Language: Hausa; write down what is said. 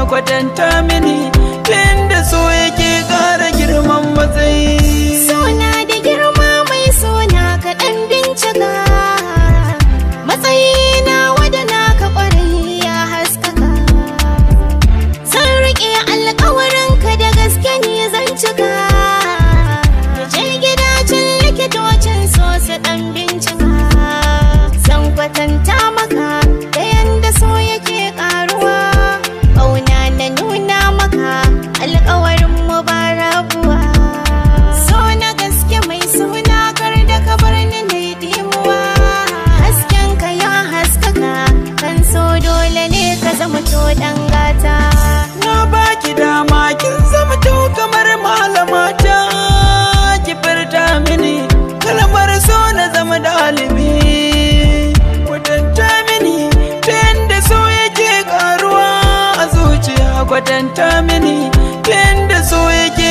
kwatanta mini inda so yake ƙara girman matsayi. Sona da girma mai sona kaɗan bincika, matsayina wada naka ƙwarai ya haskaka. Zan riƙe alƙawarinka da gaske ne zan cika, da je gidajen likitocin so su ɗan bincika. Zan kwatanta maka da yanda so yake ƙaruwa, ƙauna na nuna maka alƙawarin mu ba rabuwa. So na gaske mai suna kar da ka bar ni na dimuwa, hasken ka ya haskaka kan so dole ne ka zama to ɗan gata. Na baki dama kin zama to kamar malamata, ki furta mini kalmar so na zama ɗalibi. Kwatanta mini ta yanda so yake ƙaruwa a zuciya, kwatanta mini ta yanda so yake